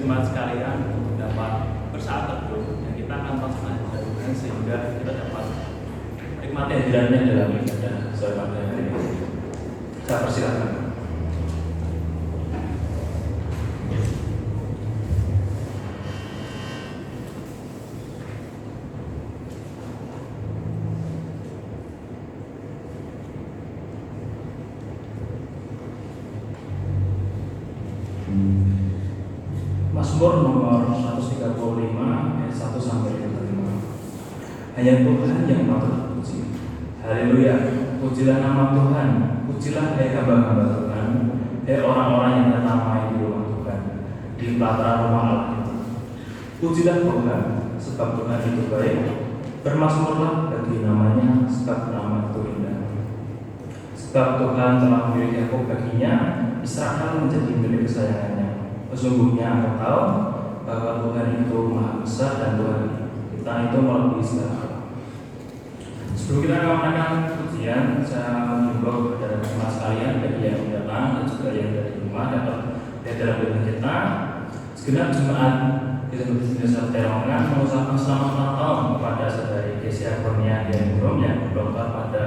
jemaat sekalian untuk dapat bersaat teduh yang kita akan lakukan Tuhan sehingga kita dapat menikmati hadirannya dalam ibadah sore pagi hari ini. Saya persilakan. Mazmur nomor 135 ayat 1 sampai 5. Hanya Tuhan yang patut dipuji. Haleluya. Pujilah nama Tuhan. Pujilah hai hamba-hamba Tuhan. Hai orang-orang yang ternamai di rumah Tuhan, di pelataran rumah Allah itu. Pujilah Tuhan, sebab Tuhan itu baik. Bermazmurlah bagi namanya, sebab nama itu indah. Sebab Tuhan telah memilih Yakub baginya, Israel menjadi milik kesayangannya. Sesungguhnya engkau tahu bahwa Tuhan itu maha besar dan Tuhan kita itu melebihi segala hal. Sebelum kita melakukan pujian, saya mengimbau kepada jemaat sekalian, bagi yang datang dan juga yang dari rumah dapat lihat dalam video kita. Segenap jemaat Indonesia Terongan mengucapkan selamat ulang tahun kepada saudari Kesia Kurnia yang berdoa pada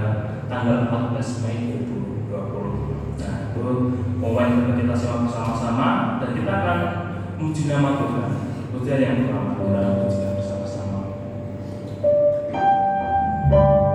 tanggal 14 Mei 2020. Nah, itu momen kita simak bersama-sama dan kita akan memuji nama Tuhan. Pujian yang pertama dalam pujian bersama-sama. Thank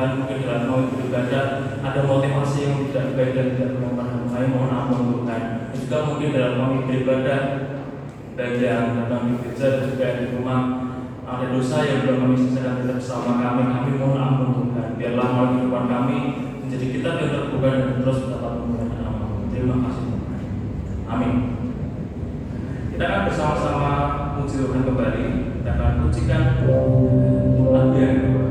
Tuhan, mungkin dalam mau beribadah ada motivasi yang tidak baik dan tidak benar padamu, kami mohon ampun Tuhan. Juga mungkin dalam kami beribadah, baik yang datang di gereja dan juga di rumah, ada dosa yang belum kami selesaikan tidak bersama kami mohon ampun Tuhan. Biarlah melalui kehidupan kami menjadi kita yang terbuka dan terus mendapat kemuliaan nama-Mu. Terima kasih Tuhan. Amin. Kita akan bersama-sama puji Tuhan kembali. Kita akan pujikan lagu yang kedua.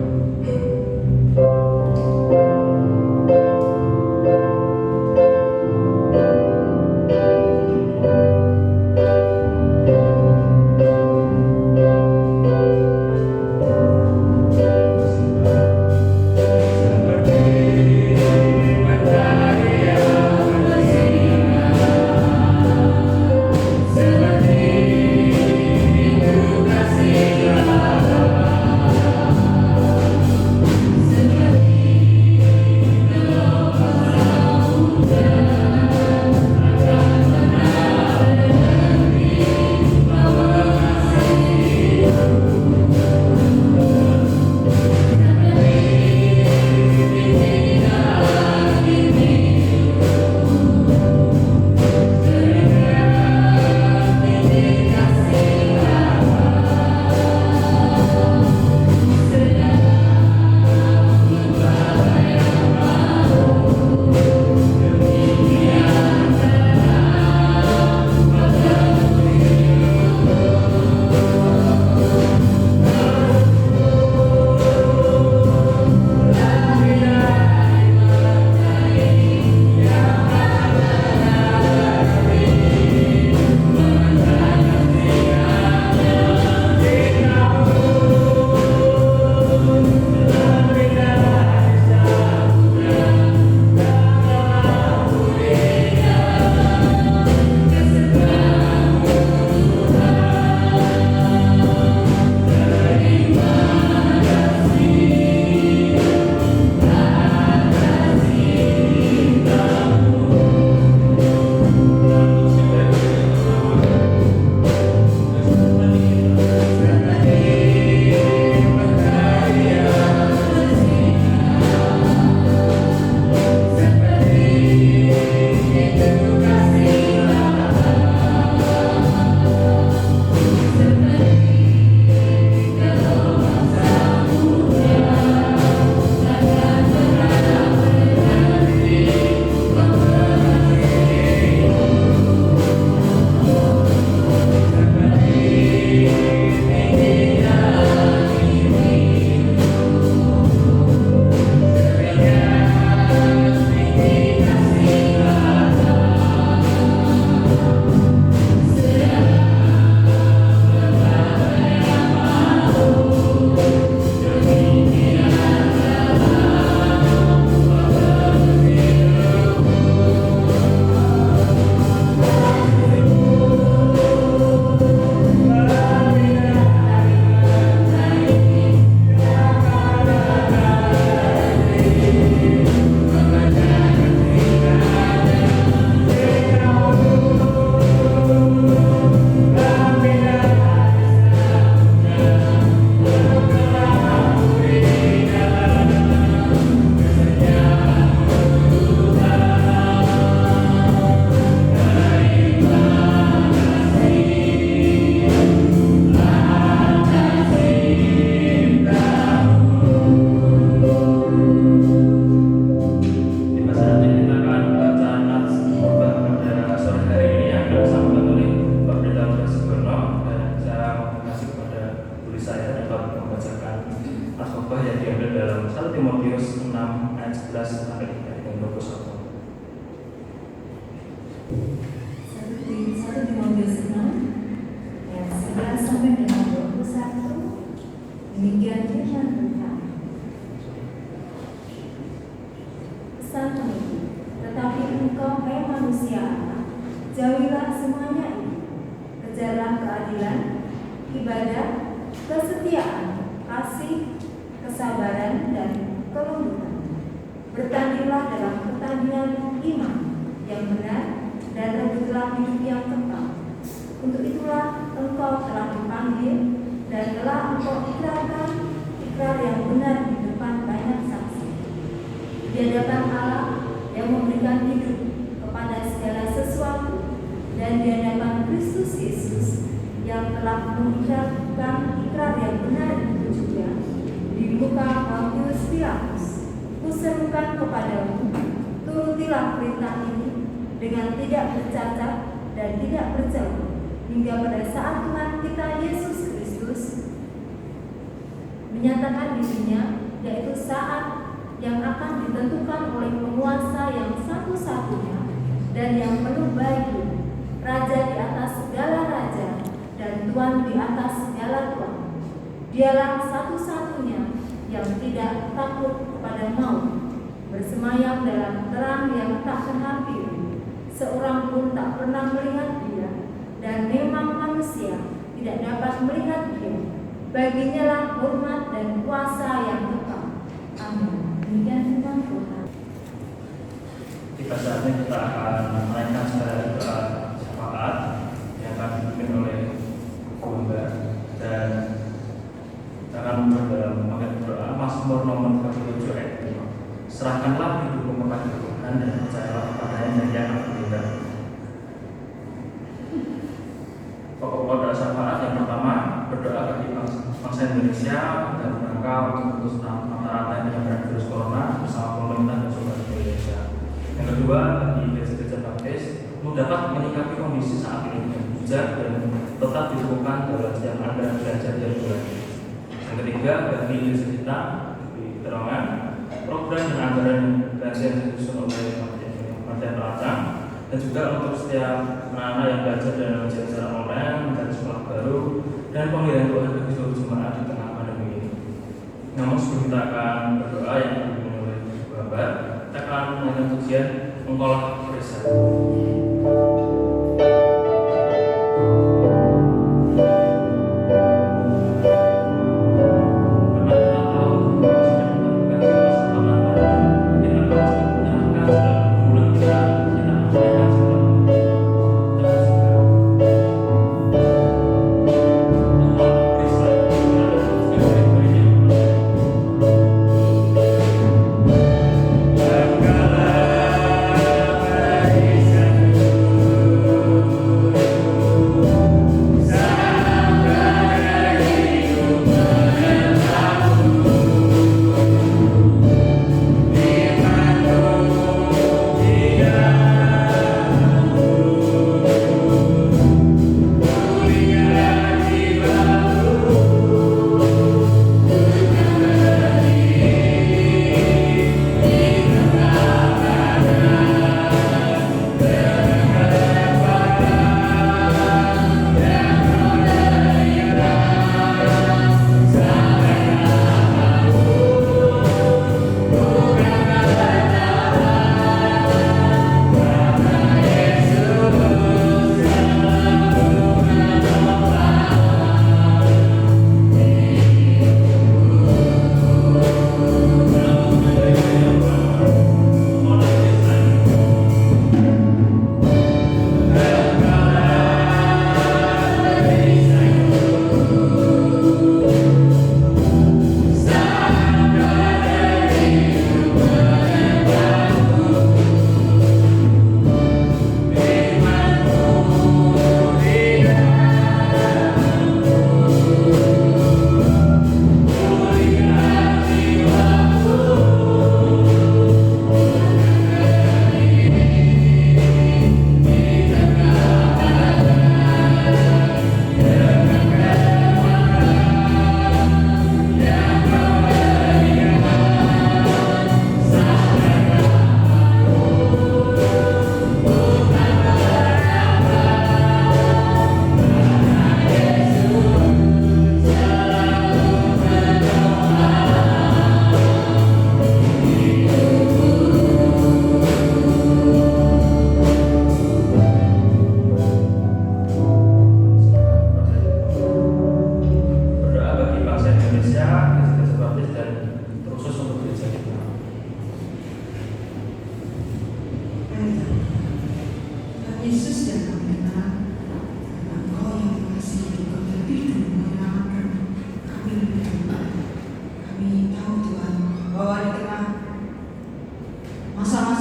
Dan telah engkau ikrarkan ikrar yang benar di depan banyak saksi. hadapan Allah yang memberikan hidup kepada segala sesuatu, dan di hadapan Kristus Yesus yang telah mengucapkan ikrar yang benar itu juga di muka Pontius Pilatus. Kuserukan kepadamu, turutilah perintah ini dengan tidak bercacat dan tidak bercela, hingga pada saat Tuhan kita Yesus Kristus menyatakan dirinya, yaitu saat yang akan ditentukan oleh penguasa yang satu-satunya dan yang penuh baik, Raja di atas segala raja dan Tuhan di atas segala tuan. Dialah satu-satunya yang tidak takut kepada maut, bersemayam dalam terang yang tak terhampiri. Seorang pun tak pernah melihat dia, dan memang manusia tidak dapat melihat dia. Baginya lah hormat dan kuasa yang kekal. Amin. Demikian firman Tuhan. Kita saatnya kita akan menaikkan sekali doa syafaat yang akan dipimpin oleh Bunda, dan kita akan dalam paket doa Mazmur nomor 37 ayat 5. Serahkanlah hidupmu kepada Tuhan dan percayalah kepadanya dan Dia akan bertindak. Pokok doa syafaat yang pertama, berdoa bagi bangsa Indonesia dalam rangka untuk memutus mata rantai penyebaran virus corona bersama pemerintah dan saudara Indonesia. Yang kedua, bagi gereja baptis untuk dapat menyikapi kondisi saat ini dengan bijak dan tetap dilakukan dalam setiap anggaran belanja tiap bulan. Yang ketiga, bagi gereja kita di Terongan, program dan anggaran belanja yang disusun oleh Kementerian Perancang, dan juga untuk setiap anak-anak yang belajar dan belajar secara online, mencari sekolah baru, dan pemilihan Tuhan bagi seluruh jemaat di tengah pandemi ini. Namun sebelum kita akan berdoa yang dipimpin oleh Bapak, kita akan melakukan pujian Engkaulah Kristus. Engkaulah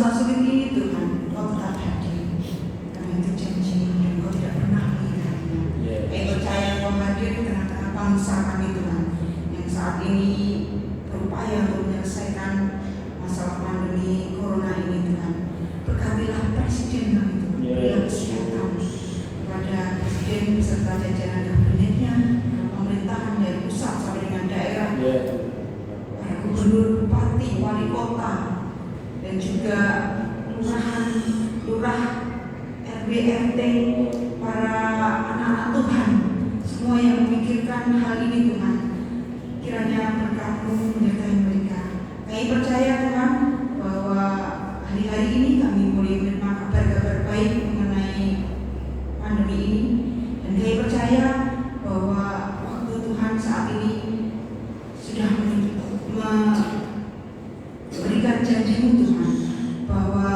masa sulit ini Tuhan, Kau tetap hadir. Karena itu janji dan Kau tidak pernah meninggalkan. Kami percaya Kau hadir di tengah-tengah bangsa kami Tuhan, yang saat ini berupaya untuk menyelesaikan masalah pandemi Corona ini Tuhan. Berkatilah Presiden kami Tuhan, berilah kesehatan kepada Presiden beserta jajaran kabinetnya, pemerintahan dari pusat sampai dengan daerah, para gubernur, bupati, wali kota, dan juga kelurahan, lurah, RW, RT, para anak-anak Tuhan, semua yang memikirkan hal ini Tuhan. Kiranya berkat-Mu menyertai mereka. Kami percaya Tuhan bahwa hari-hari ini kami boleh menerima kabar-kabar baik mengenai pandemi ini, dan kami percaya bahwa waktu Tuhan saat ini sudah memberikan janji-Mu Tuhan, bahwa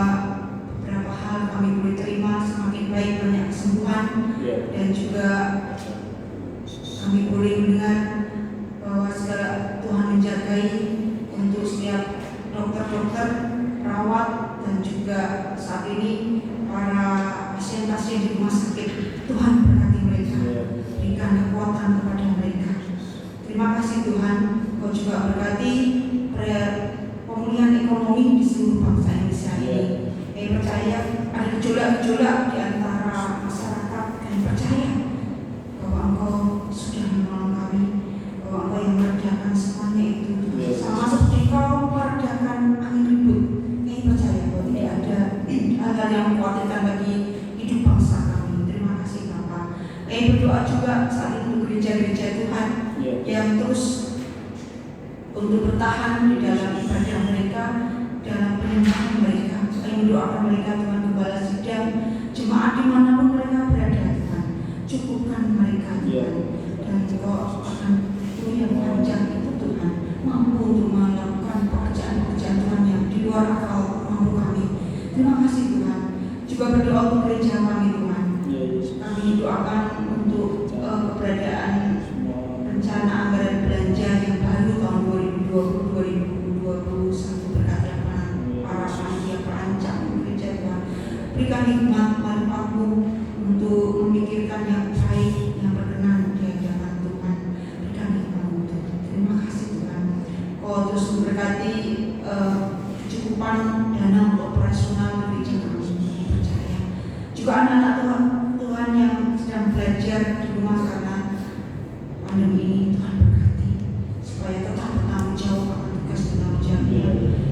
beberapa hal kami boleh terima semakin baik, banyak kesembuhan, dan juga kami boleh mendengar bahwa segala Tuhan menjagai untuk setiap dokter-dokter, perawat, dan juga saat ini para pasien-pasien di rumah sakit. Tuhan berkati mereka, berikan kekuatan kepada mereka. Terima kasih Tuhan, Kau juga berkati pemulihan ekonomi di seluruh bangsa Indonesia ini. Kami percaya ada gejolak-gejolak di antara masyarakat. Kami percaya bahwa Engkau sudah menolong kami, bahwa Engkau yang meredakan semuanya itu, sama seperti Kau meredakan angin ribut. Kami percaya bahwa tidak ada hal-hal yang mengkhawatirkan bagi hidup bangsa kami. Terima kasih Bapa. Kami berdoa juga saat ini untuk gereja-gereja Tuhan yang terus untuk bertahan di dalam ibadah mereka, dalam penyembahan mereka. Kami mendoakan mereka Tuhan, gembala sidang, jemaat dimanapun mereka berada Tuhan, cukupkan mereka Tuhan, dan Kau akan yang panjang itu Tuhan, mampu untuk melakukan pekerjaan-pekerjaan Tuhan yang di luar akal mampu kami. Terima kasih Tuhan. Juga berdoa untuk gereja kami Tuhan. Kami doakan untuk keberadaan rencana anggaran belanja yang baru tahun 2020-2021 berkati para panitia perancang gereja Tuhan. Berikan hikmat manfaat-Mu untuk memikirkan yang baik, yang berkenan di hadapan Tuhan. Berikan hikmat-Mu Tuhan. Terima kasih Tuhan. Kau terus memberkati kecukupan dana untuk operasional gereja kami. Percaya juga anak-anak Tuhan yang sedang belajar di rumah karena pandemi ini, Tuhan berkati supaya tetap bertanggung jawab akan tugas dan tanggung jawabnya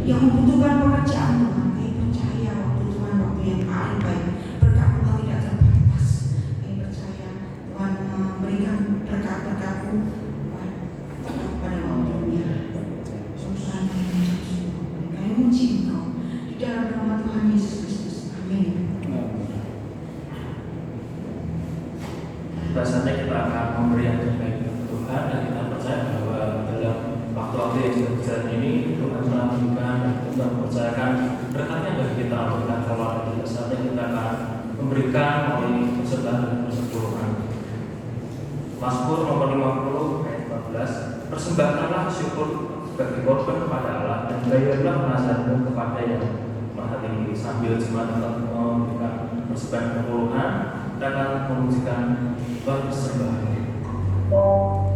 yang membutuhkan pekerjaan Tuhan. Kami percaya waktu Tuhan waktu yang paling baik, berkat Tuhan tidak terbatas. Kami percaya Tuhan memberikan berkat-berkat-Mu pada waktunya. Tuhan kami memuji Engkau di dalam nama Tuhan Yesus Kristus. Amin. Rasanya kita akan memberi yang terbaik untuk Tuhan, dan kita percaya bahwa dalam waktu-waktu yang sudah berjalan ini Tuhan telah memberikan dan Tuhan mempercayakan berkatnya bagi kita untuk kita kelola. Dan saatnya kita akan memberikan melalui persembahan dan persepuluhan. Mazmur nomor 50 ayat 14. Persembahkanlah syukur sebagai korban kepada Allah, dan bayarlah penasihat-Mu kepada yang Maha Tinggi. Sambil jemaat tetap memberikan persembahan persepuluhan, kita akan memujikan persembahan. Oh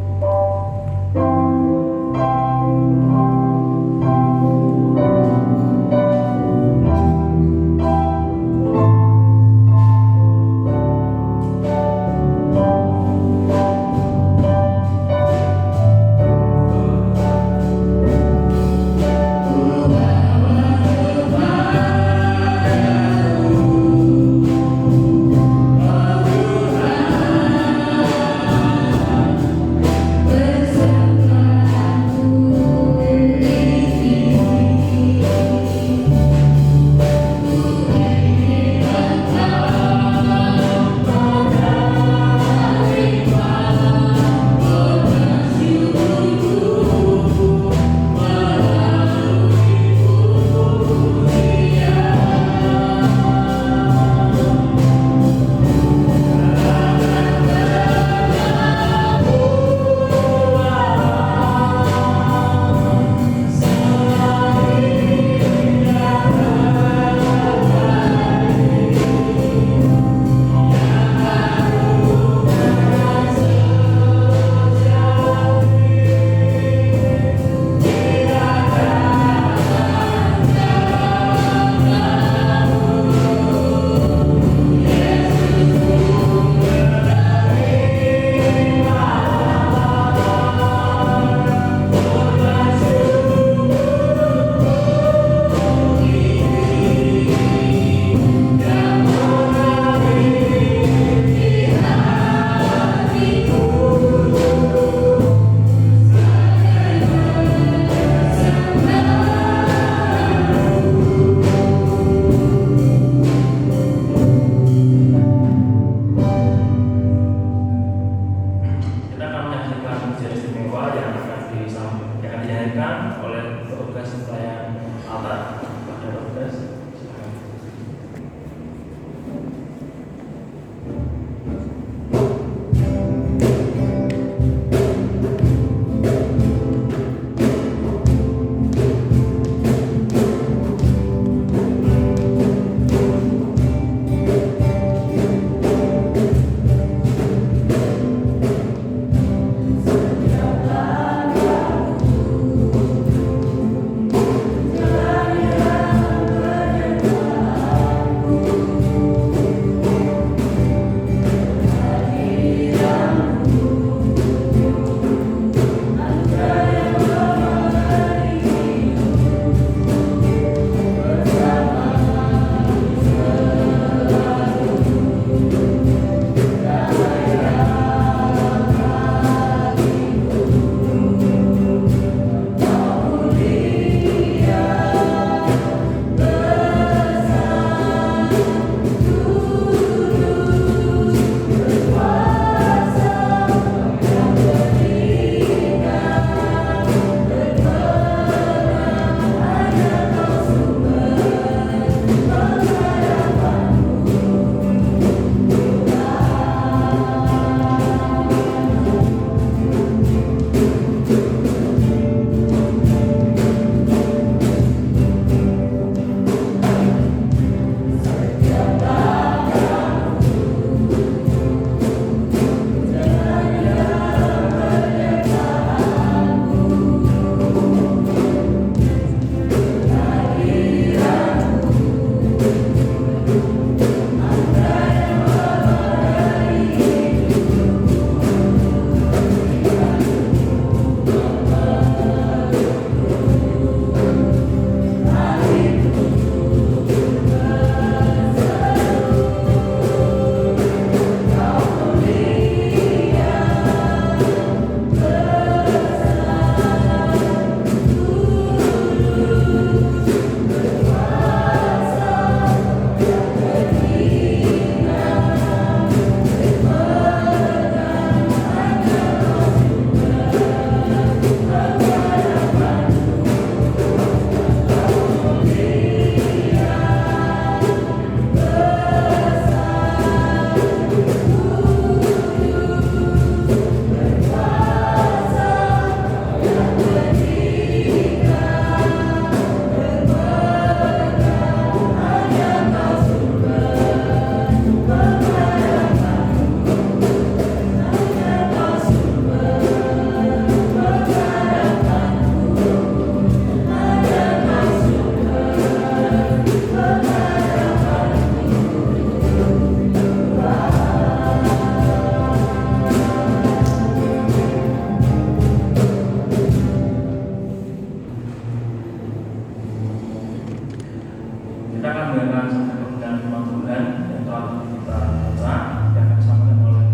Kita akan mendengarkan sabda kebenaran firman Tuhan yang telah kita baca yang akan disampaikan oleh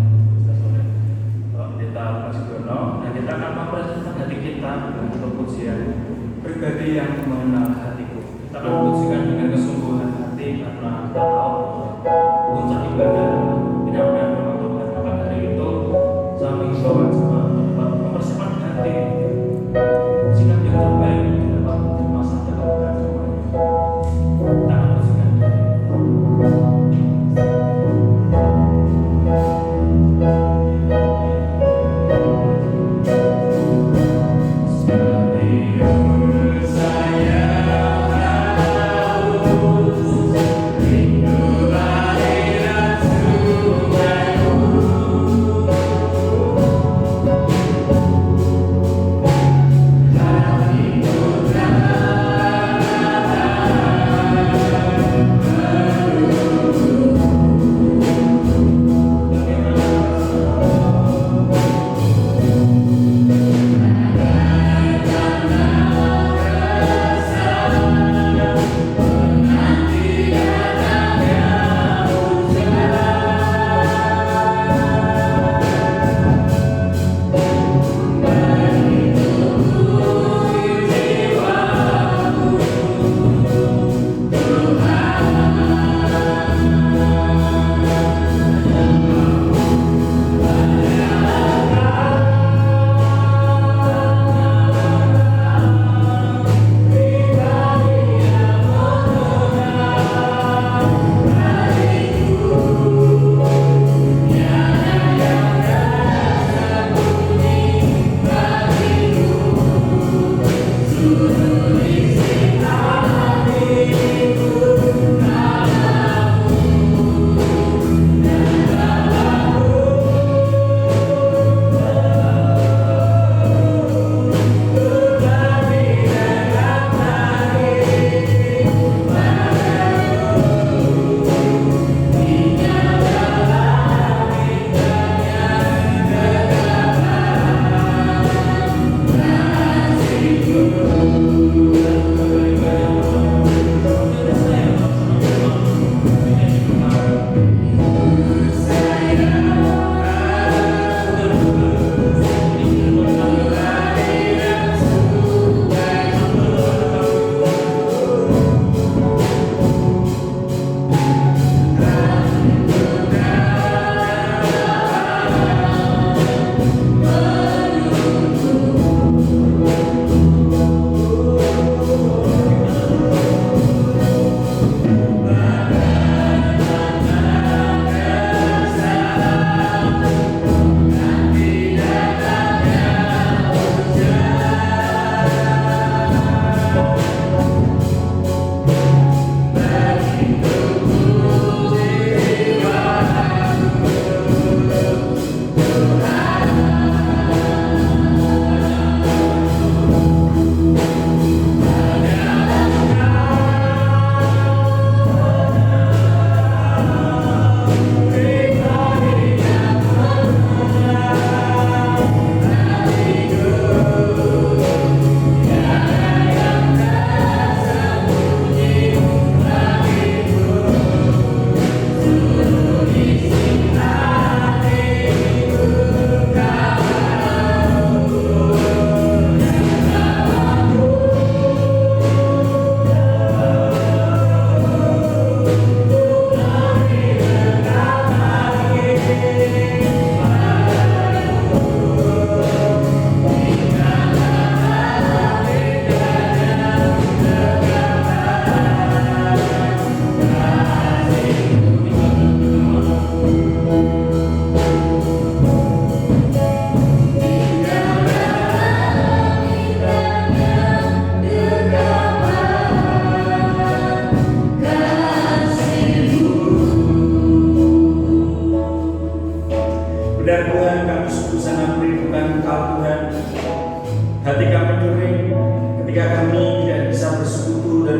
Pendeta Lukas Sugiono, dan kita akan mempersiapkan hati kita untuk pujian pribadi yang mengenal hatiku. Kita akan pujikan dengan kesungguhan hati karena kita tahu puncak ibadah penyampaian firman Tuhan. Maka dari itu kami bawa jemaat dapat mempersiapkan hati sikap yang terbaik yang dapat menerima sabda kebenaran firman. Kita akan pujikan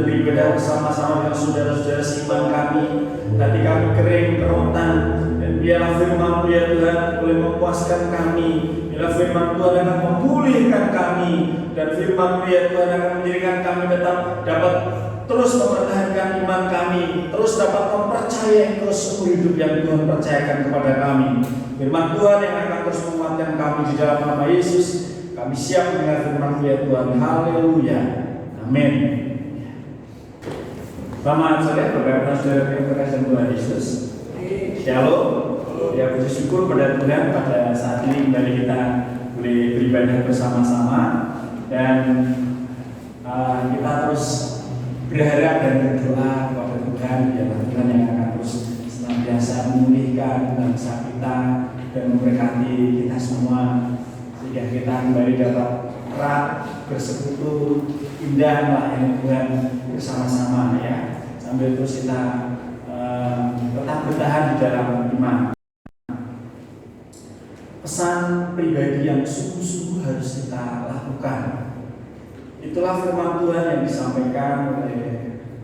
beribadah bersama-sama dengan saudara-saudara seiman kami. Hati kami kering, kerotan, dan biarlah firman-Mu ya Tuhan boleh memuaskan kami. Biarlah firman Tuhan akan memulihkan kami, dan firman-Mu ya Tuhan akan menjadikan kami tetap dapat terus mempertahankan iman kami, terus dapat mempercayai terus seumur hidup yang Tuhan percayakan kepada kami. Firman Tuhan yang akan terus menguatkan kami di dalam nama Yesus. Kami siap mendengar firman Tuhan. Haleluya. Amin. Selamat sore Bapak-Ibu Saudara yang berkasih Tuhan Yesus. Shalom. Ya, puji syukur pada Tuhan pada saat ini kembali kita boleh beribadah bersama-sama dan kita terus berharap dan berdoa kepada Tuhan, ya Tuhan yang akan terus senantiasa memulihkan bangsa kita dan memberkati kita semua sehingga kita kembali dapat erat bersekutu indah melayani Tuhan bersama-sama ya, sambil terus kita tetap bertahan di dalam iman. Pesan pribadi yang sungguh-sungguh harus kita lakukan. Itulah firman Tuhan yang disampaikan oleh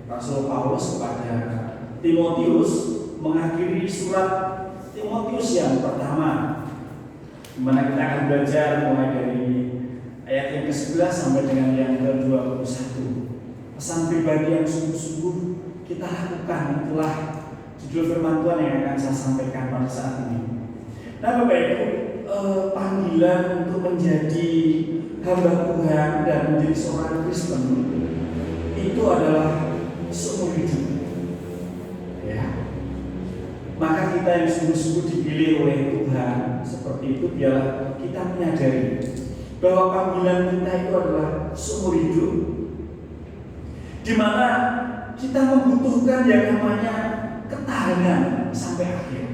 Rasul Paulus kepada Timotius mengakhiri surat Timotius yang pertama, di mana kita akan belajar mulai dari ayat yang ke-11 sampai dengan yang ke-21. Pesan pribadi yang sungguh-sungguh kita lakukan, itulah judul firman Tuhan yang akan saya sampaikan pada saat ini. Nah Bapak Ibu, panggilan untuk menjadi hamba Tuhan dan menjadi seorang Kristen itu adalah seumur hidup. Ya. Maka kita yang sungguh-sungguh dipilih oleh Tuhan seperti itu, biarlah kita menyadari bahwa panggilan kita itu adalah seumur hidup, di mana kita membutuhkan yang namanya ketahanan sampai akhir.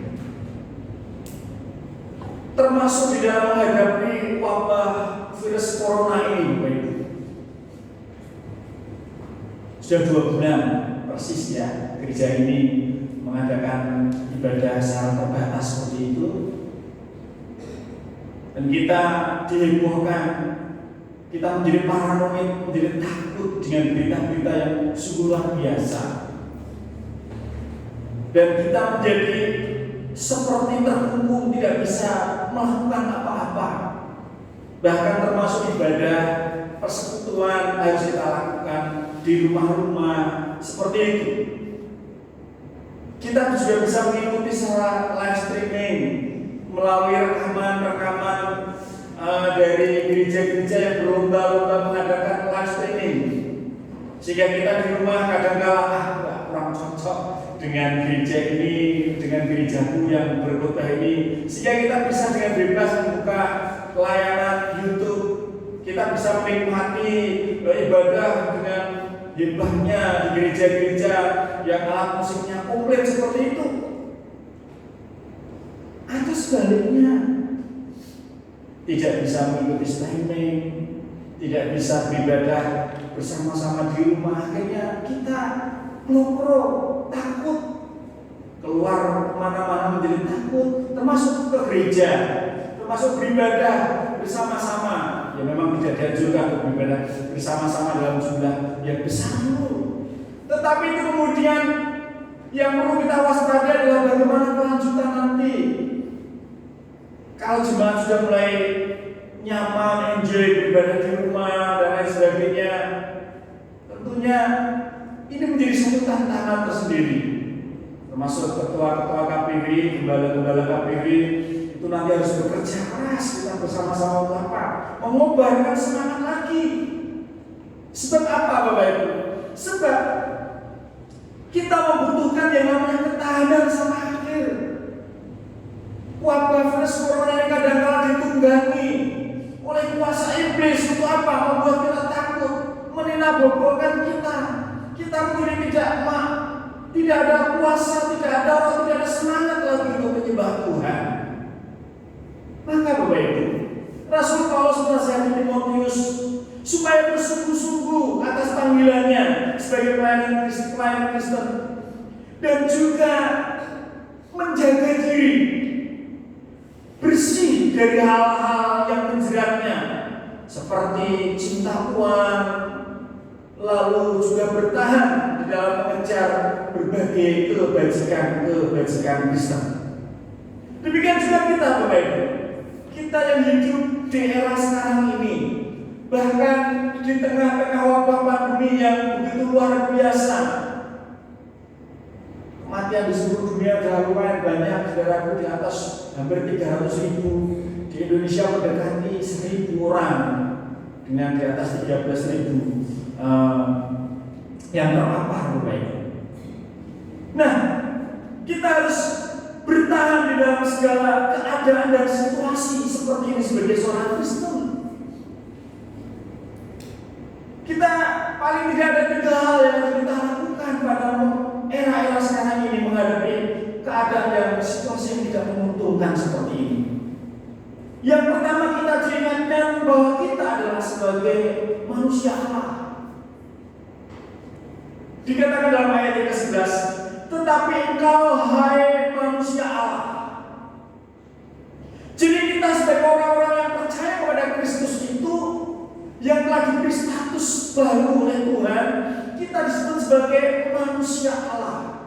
Termasuk di dalam menghadapi wabah virus corona ini, Bapak Ibu. Sudah 2 bulan persis ya, gereja ini mengadakan ibadah secara terbatas seperti itu. Dan kita dihebohkan, kita menjadi paranoid, menjadi takut dengan berita-berita yang sungguh luar biasa. Dan kita menjadi seperti terkungkung, tidak bisa melakukan apa-apa. Bahkan termasuk ibadah persekutuan harus kita lakukan di rumah-rumah seperti itu. Kita juga bisa mengikuti secara live streaming melalui rekaman-rekaman dari gereja-gereja yang berlomba-lomba mengadakan live streaming, sehingga kita di rumah kadang-kala kurang cocok dengan gereja ini, dengan gerejaku yang berkhotbah ini, sehingga kita bisa dengan bebas membuka layanan YouTube. Kita bisa menikmati ibadah dengan hebahnya di gereja-gereja yang alat musiknya komplit seperti itu. Atau sebaliknya, tidak bisa mengikuti streaming, tidak bisa beribadah bersama-sama di rumah, akhirnya kita pelopro, takut keluar kemana-mana menjadi takut, termasuk ke gereja, termasuk beribadah bersama-sama. Ya memang tidak dianjurkan untuk beribadah bersama-sama dalam jumlah yang besar dulu. Tetapi itu kemudian yang perlu kita waspada adalah bagaimana kelanjutan nanti. Kalau jemaat sudah mulai nyaman, enjoy beribadah di rumah dan lain sebagainya, tentunya ini menjadi satu tantangan tersendiri. Termasuk ketua-ketua KPW, gembala-gembala KPW itu nanti harus bekerja keras kita bersama-sama untuk apa? Mengobarkan semangat lagi. Sebab apa Bapak Ibu? Sebab kita membutuhkan yang namanya ketahanan sampai akhir. Wabah virus corona ini kadang-kala ditunggangi oleh kuasa iblis untuk apa? Membuat kita takut, meninabobokan kita. Kita menjadi tidak ada kuasa, tidak ada roh, tidak ada semangat lagi untuk menyembah Tuhan. Maka Bapak Ibu, Rasul Paulus menasihati Timotius supaya bersungguh-sungguh atas panggilannya sebagai pelayan Kristen dan juga menjaga diri bersih dari hal-hal yang menjeratnya seperti cinta uang, lalu juga bertahan di dalam mengejar berbagai kebajikan Kristen. Demikian juga kita Bapak Ibu, kita yang hidup di era sekarang ini, Bahkan di tengah-tengah wabah pandemi yang begitu luar biasa, kematian di seluruh dunia sudah lumayan banyak, saudaraku, di atas hampir 300.000. Di Indonesia mendekati 1.000 orang dengan di atas 13.000 yang terpapar rupanya. Nah, kita harus bertahan di dalam segala keadaan dan situasi seperti ini sebagai seorang Kristen. Kita paling tidak ada 3 hal yang harus kita lakukan pada era-era sekarang ini menghadapi keadaan dan situasi yang tidak menguntungkan seperti ini. Yang pertama, kita diingatkan bahwa kita adalah sebagai manusia Allah. Dikatakan dalam ayat yang ke-11, tetapi engkau hai manusia Allah. Jadi kita sebagai orang-orang yang percaya kepada Kristus itu, yang telah diberi status baru oleh Tuhan, kita disebut sebagai manusia Allah.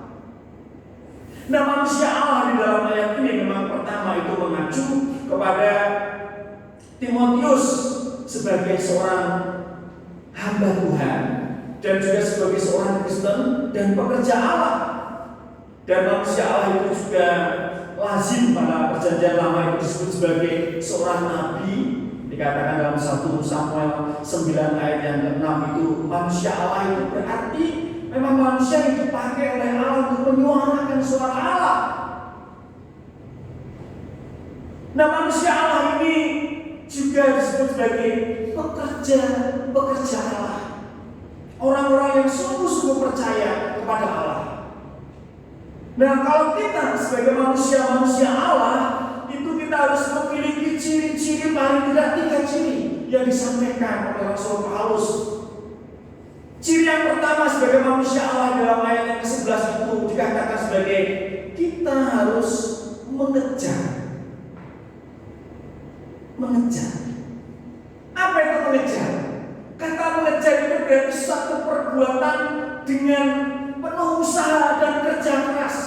Nah, manusia Allah di dalam ayat ini memang pertama itu mengacu kepada Timotius sebagai seorang hamba Tuhan dan juga sebagai seorang Kristen dan pekerja Allah. Dan manusia Allah itu juga lazim pada perjanjian lama itu disebut sebagai seorang nabi. Dikatakan dalam 1 Samuel 9 ayat yang ke-6 itu, manusia Allah itu berarti memang manusia yang dipakai oleh Allah untuk menyuarakan suara Allah. Nah, manusia Allah ini juga disebut sebagai pekerja Allah. Orang-orang yang sungguh-sungguh percaya kepada Allah. Nah, kalau kita sebagai manusia Allah, itu kita harus memiliki ciri-ciri paling tidak 3 ciri yang disampaikan oleh Rasul Paulus. Ciri yang pertama sebagai manusia Allah dalam ayat yang ke-11 itu dikatakan sebagai kita harus mengejar. Apa itu mengejar? Kata mengejar itu berarti suatu perbuatan dengan penuh usaha dan kerja keras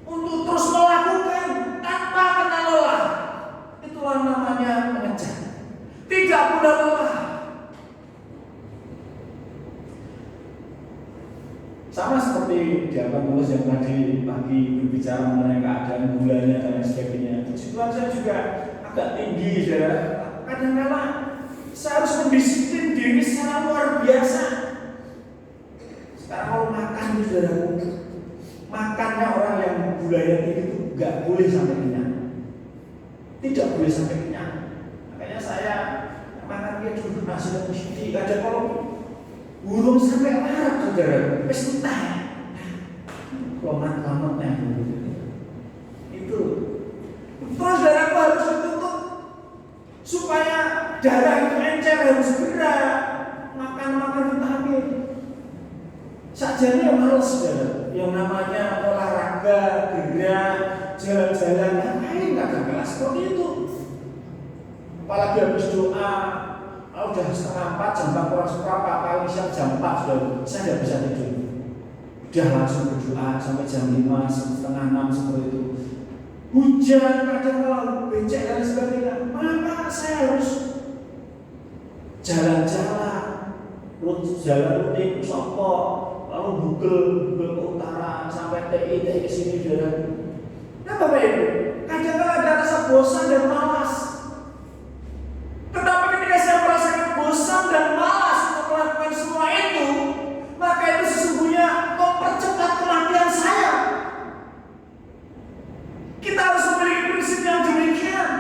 untuk terus melakukan tanpa kenal lelah. Itulah namanya mengejar. Tidak mudah lelah. Sama seperti di Paulus yang tadi pagi berbicara mengenai keadaan gulanya dan lain sebagainya. Puji Tuhan, saya juga agak tinggi, saudara. Kadang-kadang saya harus mendisiplin diri secara luar biasa. Sekarang kalau makan, saudara, makannya orang yang gulanya tinggi itu nggak boleh sampai kenyang. Tidak boleh sampai kenyang. Makanya saya makan dia dulu nasi dan mesti ada kalau burung sampai larat, saudara, wis entah. Lomat-lomatnya itu. Terus darahku harus ditutup supaya darah itu encer, harus gerak, makan vitamin. Sajane males, saudara. Yang namanya olahraga, gerak, jalan-jalan, ngapain nggak kelas seperti itu. Apalagi habis doa. Udah 3:30, jam 4 kurang seberapa, paling siap jam 4 sudah, saya tidak bisa tidur. Udah langsung berdoa sampai jam 5, setengah 6 seperti itu. Hujan, kadang kalau becek dan sebagainya, maka saya harus jalan-jalan, jalan rutin, sopok, lalu Google ke utara sampai TI ke sini jalan. Nah, Bapak Ibu, kadang-kadang ada rasa bosan dan malas. Tetapi ketika saya merasakan bosan dan malas untuk melakukan semua itu, maka itu sesungguhnya mempercepat kematian saya. Kita harus memiliki prinsip yang demikian,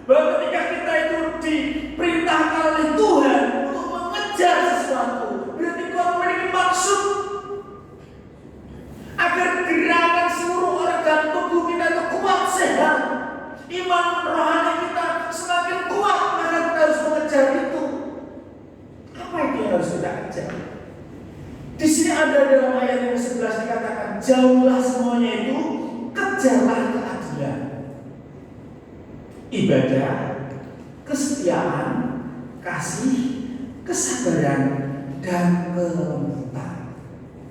bahwa ketika kita itu diperintahkan oleh Tuhan untuk mengejar sesuatu, berarti Tuhan memiliki maksud agar gerakan seluruh organ tubuh kita itu kuat, sehat, iman rohani kita semakin kuat. Kita harus mengejar itu. Apa itu yang harus kita kejar? Di sini ada dalam ayat yang ke-11 dikatakan, jauhlah semuanya itu, kejarlah keadilan, ibadah, kesetiaan, kasih, kesabaran, dan kelembutan.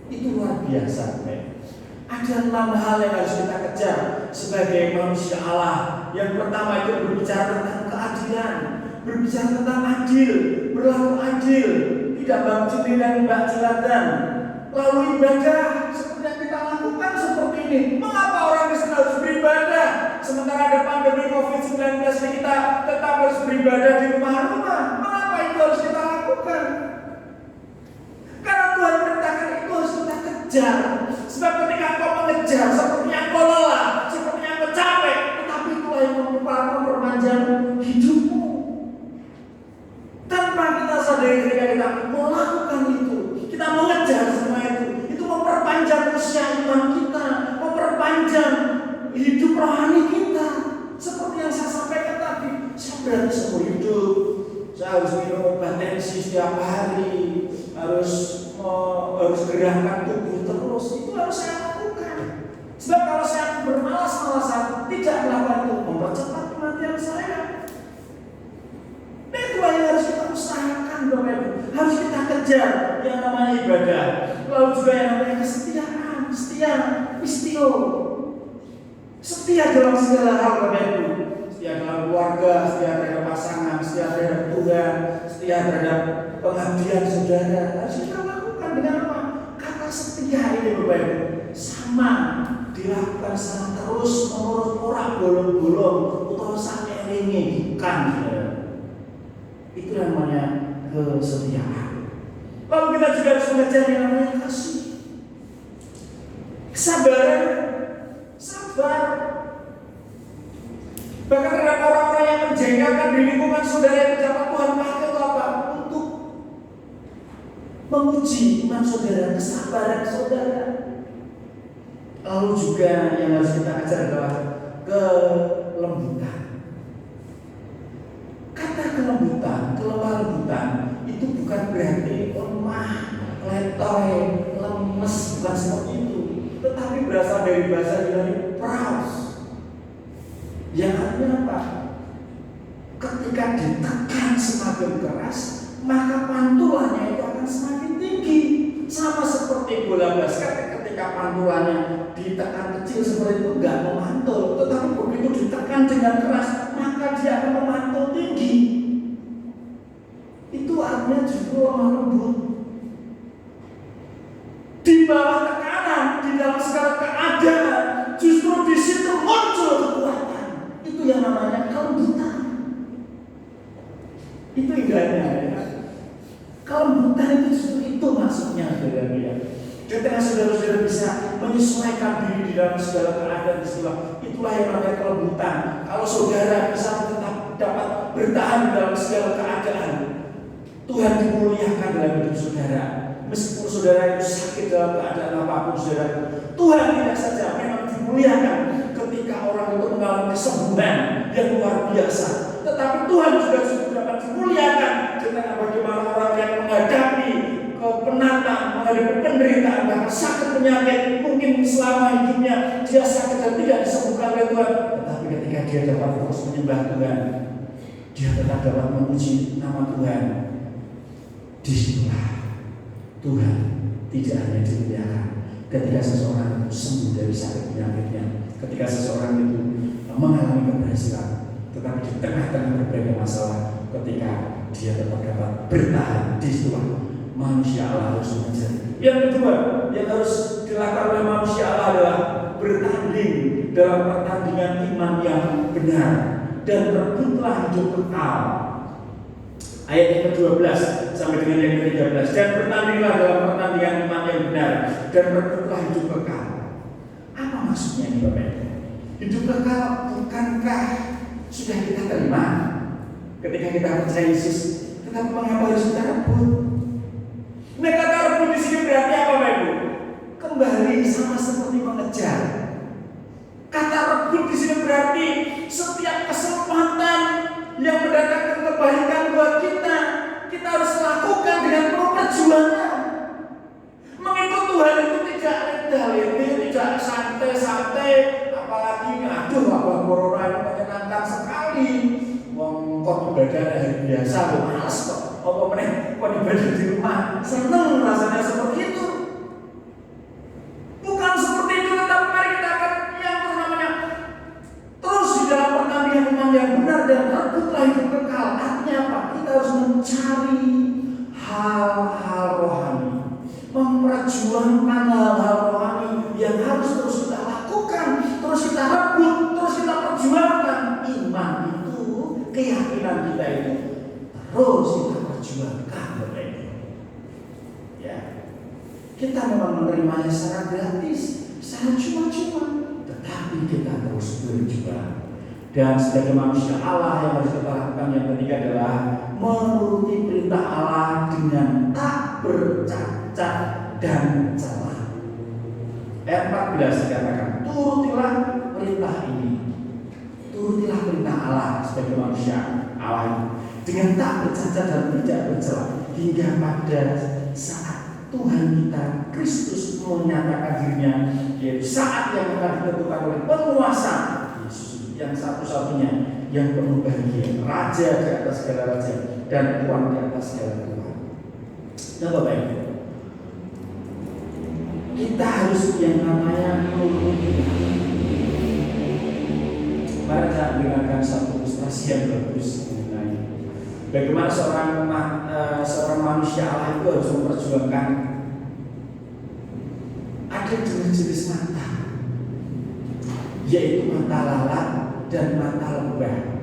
Itu luar biasa, Bapak. Ada 6 hal yang harus kita kejar sebagai manusia Allah. Yang pertama itu berbicara tentang keadilan, berbicara tentang adil, berlaku adil, tidak bangcil dan mbak jelatan. Lalu ibadah seperti yang kita lakukan seperti ini. Mengapa orang Kristen harus beribadah? Sementara ada pandemi COVID-19 ini kita tetap harus beribadah di rumah-rumah. Mengapa itu harus kita lakukan? Karena Tuhan perintahkan itu harus kita kejar. Sebab ketika engkau mengejar, sepertinya engkau lelah, sepertinya engkau capek, tetapi itulah yang memperpanjang hidupmu. Tanpa kita sadari ketika kita melakukan itu, kita mengejar semua itu memperpanjang usia iman kita, memperpanjang hidup rohani kita. Seperti yang saya sampaikan tadi, saya berarti seumur hidup, saya harus minum obat tensi setiap hari, harus gerakan tubuh terus, itu harus saya lakukan. Sebab kalau saya bermalas-malasan tidak melakukan itu, mempercepat kematian saya. Itulah yang harus kita usahakan, Bapak Ibu. Harus kita kejar yang namanya ibadah. Lalu juga yang namanya kesetiaan, setia, istio. Setia dalam segala hal, Bapak Ibu. Setia dalam keluarga, setia terhadap pasangan, setia terhadap Tuhan, setia terhadap pengabdian saudara. Harus kita lakukan dengan apa? Kata setia ini, Bapak Ibu, sama dilakukan secara terus menerus, orang bolong-bolong atau sampai elingi kan. Itu yang namanya kesetiaan. Lalu kita juga harus mengejar yang namanya kasih, kesabaran, sabar. Bahkan terhadap orang-orang yang menjengkelkan di lingkungan saudara yang dapat Tuhan pakai itu apa? Untuk menguji iman saudara, kesabaran saudara. Lalu juga yang harus kita ajar adalah kelembutan. Kata kelembutan, kelemah lembutan itu bukan berarti lemah, letoy, lemes, bukan seperti itu. Tetapi berasal dari bahasa Yunani praus. Yang artinya apa? Ketika ditekan semakin keras, maka pantulannya itu akan semakin tinggi. Sama seperti bola basket, ketika pantulannya ditekan kecil seperti itu enggak memantul, tetapi begitu ditekan dengan keras, maka dia akan memantul tinggi. Itu artinya justru lemah lembut. Di bawah tekanan, di dalam segala keadaan, justru di situ muncul kekuatan. Itu yang namanya kelembutan. Itu indahnya. Ya. Kelembutan itu justru itu maksudnya, saudara-saudara. Ketika saudara-saudara bisa menyesuaikan diri di dalam segala keadaan istilah, itulah yang namanya kelembutan. Kalau saudara bisa tetap dapat bertahan dalam segala keadaan, Tuhan dimuliakan dalam hidup saudara. Meskipun saudara itu sakit dalam keadaan apapun saudara, Tuhan tidak saja memang dimuliakan ketika orang itu mengalami kesembuhan yang luar biasa, tetapi Tuhan juga dapat dimuliakan ketika bagaimana orang yang menghadapi penatang, menghadapi penderitaan, bahkan sakit penyakit, mungkin selama hidupnya dia sakit dan tidak disembuhkan oleh Tuhan, tetapi ketika dia dapat terus menyembah Tuhan, dia tetap dapat memuji nama Tuhan. Disitulah Tuhan tidak hanya dimuliakan ketika seseorang itu sembuh dari sakit penyakitnya, ketika seseorang itu mengalami keberhasilan, tetapi di tengah-tengah berbagai masalah, ketika dia tetap dapat bertahan. Disitulah manusia Allah harus menjadi. Yang kedua yang harus dilakukan oleh manusia Allah adalah bertanding dalam pertandingan iman yang benar dan rebutlah hidup kekal. Ayat yang ke-12 sampai dengan yang ke-13. Dan bertandinglah dalam pertandingan iman yang benar dan rebutlah hidup kekal. Apa maksudnya ini, Bapak Ibu? Hidup kekal bukankah sudah kita terima ketika kita percaya Yesus? Tetapi mengapa harus kita rebut? Nah, kata rebut di sini berarti apa, Bapak Ibu? Kembali sama seperti mengejar. Kata rebut di sini berarti setiap kesempatan yang mendatangkan kebaikan buat kita, kita harus lakukan dengan penuh perjuangan. Mengikut Tuhan itu tidak leda-leda, tidak santai-santai, apalagi aduh wabah corona ini menyenangkan sekali. Wong kok ibadah hari biasa, kok malas kok. Apa meneh kok ibadah di rumah, seneng rasanya seperti itu. Bukan seperti itu, tetapi mari kita akan yang namanya terus di dalam pertandingan iman yang benar dan rebutlah hidup kekal. Artinya apa? Kita harus mencari hal-hal rohani yang harus terus kita lakukan, terus kita rebut, terus kita perjuangkan. Iman itu, keyakinan kita itu terus kita perjuangkan, Bapak Ibu. Ya, kita memang menerimanya secara gratis, secara cuma-cuma, tetapi kita terus berjuang. Dan sebagai manusia Allah yang harus kita lakukan yang ketiga adalah menuruti perintah Allah dengan tak bercacat dan celah. Ayat 14 dikatakan, turutilah perintah ini. Turutilah perintah Allah sebagai manusia Allah ini dengan tak bercacat dan tidak bercelah, hingga pada saat Tuhan kita Kristus menyatakan dirinya, yaitu saat yang akan ditentukan oleh penguasa Yesus yang satu-satunya yang penuh bahagia, raja di atas segala raja dan tuan di atas segala tuan. Nah, Bapak Ibu, kita harus yang namanya menuruti. Mari saya dengarkan satu ilustrasi yang bagus mengenai bagaimana seorang manusia Allah itu harus memperjuangkan ada dua jenis mata, yaitu mata lalat dan mata lebah.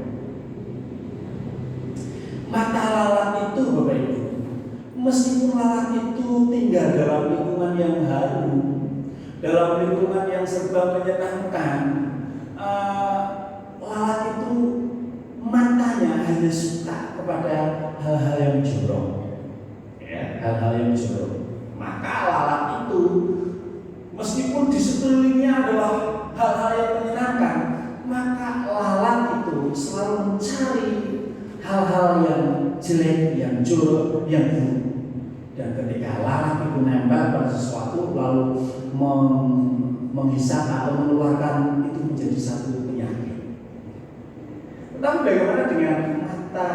Mata lalat itu, Bapak Ibu, meskipun lalat itu tinggal dalam lingkungan yang haru, dalam lingkungan yang serba menyenangkan, lalat itu matanya hanya suka kepada hal-hal yang jorok, ya, hal-hal yang jorok. Maka lalat itu meskipun di sekelilingnya adalah hal-hal yang menyenangkan, maka lalat itu selalu mencari hal-hal yang jelek, yang jorok, yang buruk. Dan ketika lalat itu nempel pada sesuatu lalu menghisap atau mengeluarkan, itu menjadi satu penyakit. Tetapi bagaimana dengan mata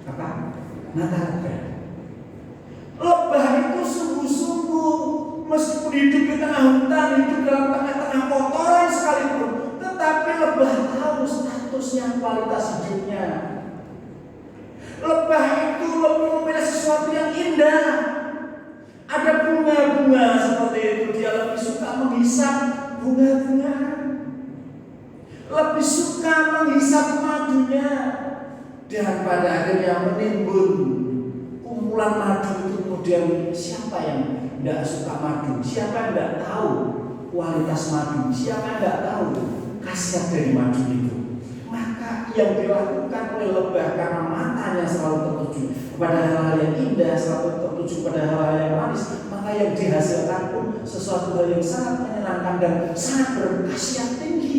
lebah? Lebah itu sungguh-sungguh meskipun hidup di tengah hutan, hidup dalam tengah-tengah kotoran sekalipun, tetapi lebah tahu statusnya, kualitas hidupnya. Lebah itu lebih memilih sesuatu yang indah. Ada bunga-bunga seperti itu, dia lebih suka menghisap bunga-bunga, lebih suka menghisap madunya, dan pada akhirnya menimbun kumpulan madu itu. Kemudian siapa yang tidak suka madu? Siapa yang tidak tahu kualitas madu? Siapa yang tidak tahu khasiat dari madu itu? Maka yang dilakukan oleh lebah karena matanya selalu tertuju kepada hal-hal yang indah, selalu tertuju pada hal-hal yang manis, maka yang dihasilkan pun sesuatu hal yang sangat menyenangkan dan sangat berkhasiat tinggi.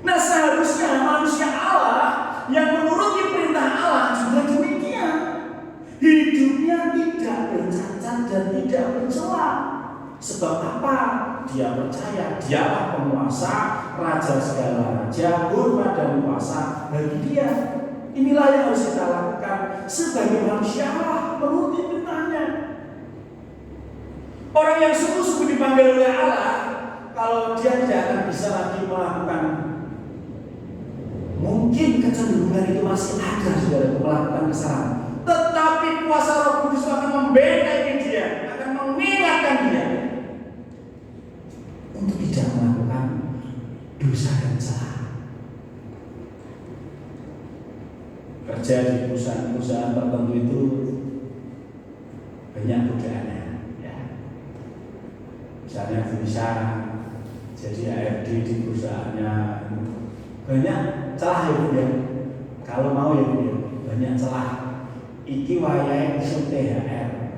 Nah, seharusnya manusia Allah yang menuruti perintah Allah juga demikian. Hidupnya tidak bercacat dan tidak bercela. Sebab apa? Dia percaya dialah penguasa, raja segala raja, hormat dan kuasa bagi dia. Inilah yang harus kita lakukan sebagai manusia Allah, menuruti perintahnya. Orang yang sungguh-sungguh dipanggil oleh Allah, kalau dia tidak akan bisa lagi melakukan, mungkin kecenderungan itu masih ada, saudara, melakukan kesalahan. Tetapi kuasa Roh Kudus akan membentengi dia, akan mengingatkan dia untuk tidak melakukan dosa dan salah. Kerja di perusahaan-perusahaan tertentu itu banyak godaannya, ya. Misalnya bisa jadi ARD di perusahaannya, banyak celah ya. Kalau mau ya banyak celah. Iki wayahe usum THR.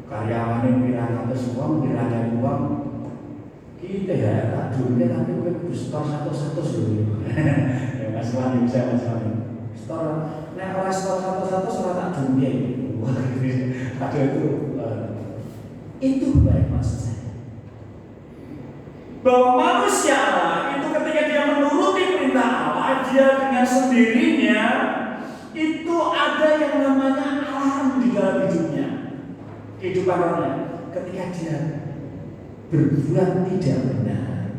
Karyawane pirang atus wong, pirang uang. Ki THR tak duwe tapi kowe kudu setor 100 lho. Ya Mas Wani bisa Mas Wani. Setor nek ora setor 100 ora tak duwe. Wah, aduh itu baik maksud saya. Bahwa manusia Allah itu ketika dia menuruti perintah Allah, dia dengan sendirinya itu ada yang namanya alarm di dalam hidupnya, kehidupan orangnya. Ketika dia berbuat tidak benar,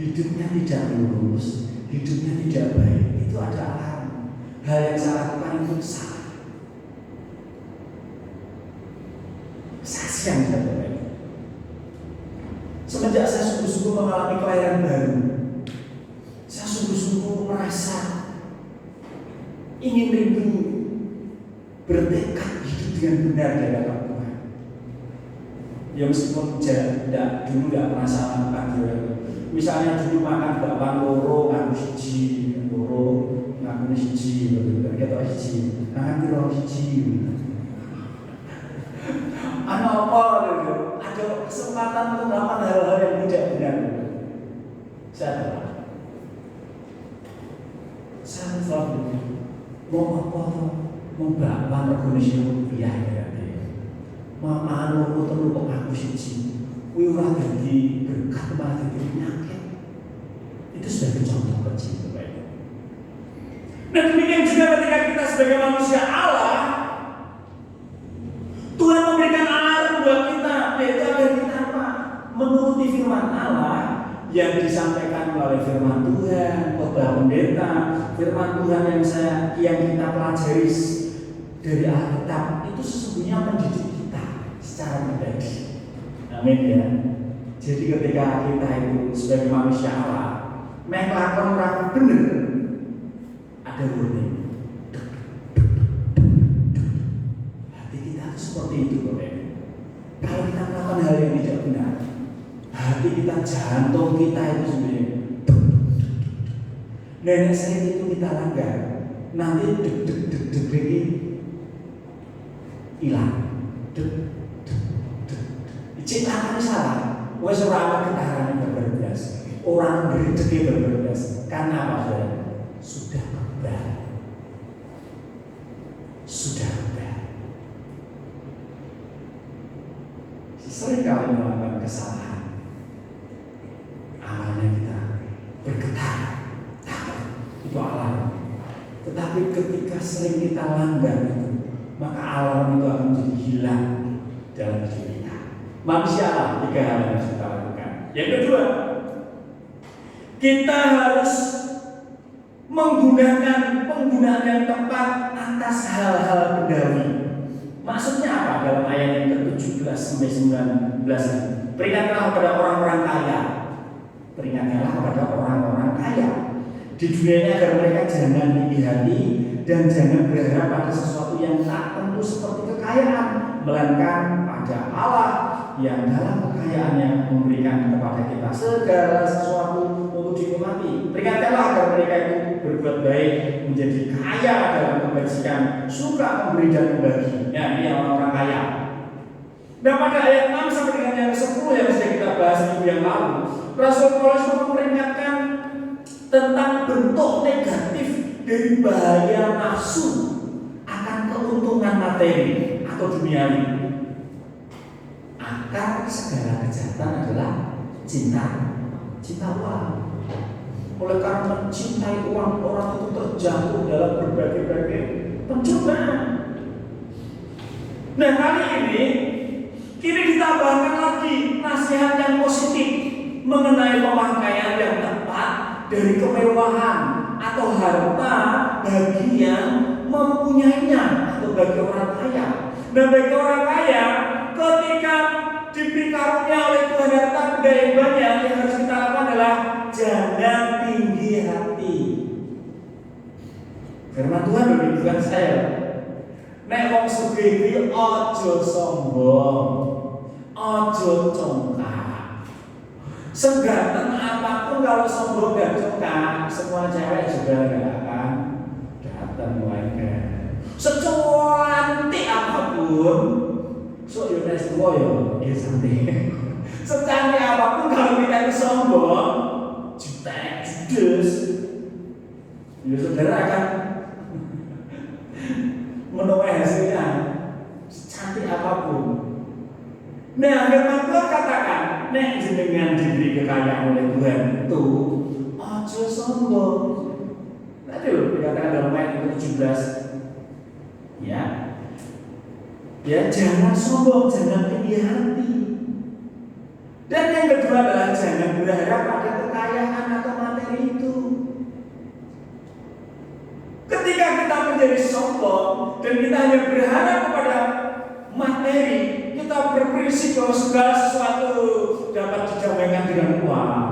hidupnya tidak lurus, hidupnya tidak baik, itu ada alarm. Hal yang saya lakukan itu salah. Kasihan saya Bapak Ibu. Semenjak saya sungguh-sungguh mengalami kelahiran baru, saya sungguh-sungguh merasa ingin rindu, bertekad hidup dengan benar di hadapan Tuhan. Ya meskipun dulu tidak pernah salah makan. Misalnya dulu makan bakwan loro, ngaku siji, loro, ngaku siji, kita siji, ngaku loro siji. Ada kesempatan untuk melakukan hal-hal yang tidak benar. Saya selalu mau apa? Mau bakwan Indonesia rupiah ya. Mau anu terus kok ngaku siji. Kuwi ora dadi berkat malah dadi penyakit. Itu sebagai contoh kecil Bapak Ibu. Nah demikian juga ketika kita sebagai manusia Allah, Tuhan memberikan alarm buat kita, yaitu agar kita apa? Menuruti firman Allah yang disampaikan melalui firman Tuhan, khotbah pendeta, firman Tuhan yang kita pelajari dari Alkitab itu sesungguhnya mendidik kita secara pribadi. Amin ya. Jadi ketika kita itu sebagai manusia Allah melakukan orang benar, ada warning. Hati kita itu seperti itu Bapak. Kalau kita melakukan hal yang tidak benar, hati kita, jantung kita itu sebenarnya nenek saya itu kita langgar, nanti deg ini hilang. Ciptaannya salah. Wes orang getaran berberas, orang berjedeki berberas. Karena apa saudara? Sudah berubah. Sering kali melakukan kesalahan. Awalnya kita bergetar, takut, itu alarm. Tetapi ketika sering kita langgar itu, maka alarm itu akan menjadi hilang dalam hidup kita. Manusia Allah, 3 hal yang harus kita lakukan. Yang kedua, kita harus menggunakan penggunaan yang tepat atas hal-hal bendawi. Maksudnya apa dalam ayat yang ke-17 sampai 19? Peringatlah kepada orang-orang kaya. Peringatlah kepada orang-orang kaya di dunia ini agar mereka jangan tinggi hati dan jangan berharap pada sesuatu yang tak tentu seperti kekayaan, melainkan pada Allah yang dalam kekayaannya memberikan kepada kita segala sesuatu untuk dinikmati. Peringatkanlah agar mereka itu berbuat baik, menjadi kaya dalam kebajikan, suka memberi dan membagi. Ya, ini orang-orang kaya. Nah pada ayat 6 sampai dengan yang 10 yang sudah kita bahas minggu yang lalu, Rasul Paulus memperingatkan tentang bentuk negatif dari bahaya nafsu akan keuntungan materi atau duniawi. Akar segala kejahatan adalah cinta uang. Oleh karena mencintai uang, orang itu terjatuh dalam berbagai pencobaan. Nah kali ini ditambahkan lagi nasihat yang positif mengenai pemakaian yang tepat dari kemewahan atau harta bagi yang mempunyainya atau bagi orang kaya. Nah bagi orang kaya, ketika diberi karunia oleh Tuhan harta benda yang banyak, yang harus kita lakukan adalah jangan tinggi hati. Firman Tuhan bukan saya. Nek wong sugih iki aja sombong, aja congkak. Seganteng apapun kalau sombong dan congkak, semua cewek juga gak akan datang lagi. Secantik apapun, so UNESCO ya santai. Secantik apapun kalau kita itu sombong, jutek, judes, ya saudara akan menuai hasilnya secantik apapun. Nah, firman Tuhan katakan, nek jenengan diberi kekayaan oleh Tuhan itu, aja sombong. Nanti loh dikatakan dalam ayat 17. Ya jangan sombong, jangan tinggi hati. Dan yang kedua adalah jangan berharap pada kekayaan atau materi itu. Ketika kita menjadi sombong dan kita hanya berharap kepada materi, kita berprinsip bahwa segala sesuatu dapat didamaikan dengan uang.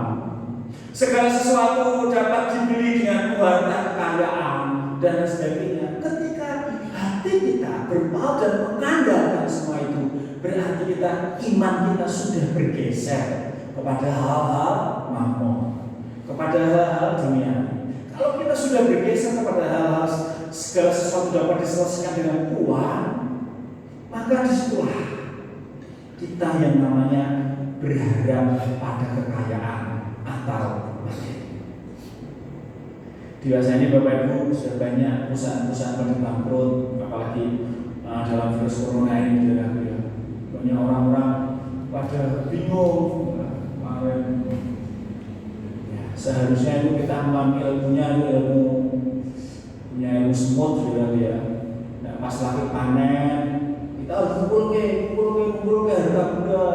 Segala sesuatu dapat dibeli dengan uang, kekayaan, dan sebagainya. Ketika hati kita berpaut dan mengandalkan semua itu, berarti iman kita sudah bergeser kepada hal-hal mamon, kepada hal-hal dunia. Kalau kita sudah bergeser kepada hal-hal segala sesuatu dapat diselesaikan dengan uang, maka disitulah kita yang namanya berharap pada kekayaan atau materi. Biasanya Bapak Ibu sudah banyak perusahaan-perusahaan pada bangkrut, apalagi dalam virus corona ini banyak orang-orang pada bingung. Kemarin ya, seharusnya itu kita mengambil punya ilmu semut juga ya. Nah, pas lagi panen kita harus kumpul ke harga benda.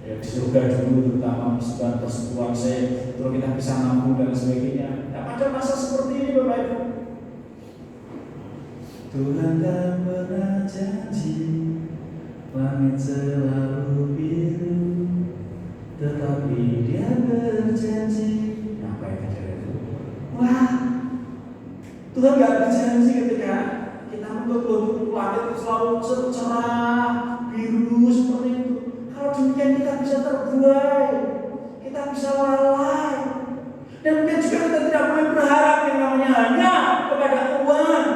Ya, di surga dulu terutama persekutuan saya, terus kita bisa nabung dan sebagainya. Nah, pada masa seperti ini Bapak Ibu, Tuhan tak pernah janji langit selalu biru, tetapi Dia berjanji. Apa yang terjadi itu? Wah, Tuhan gak berjanji ketika kita menuntut langit selalu cerah biru seperti itu. Kalau demikian kita bisa terbuai, kita bisa lalai, dan mungkin juga kita tidak boleh berharap yang namanya hanya kepada uang,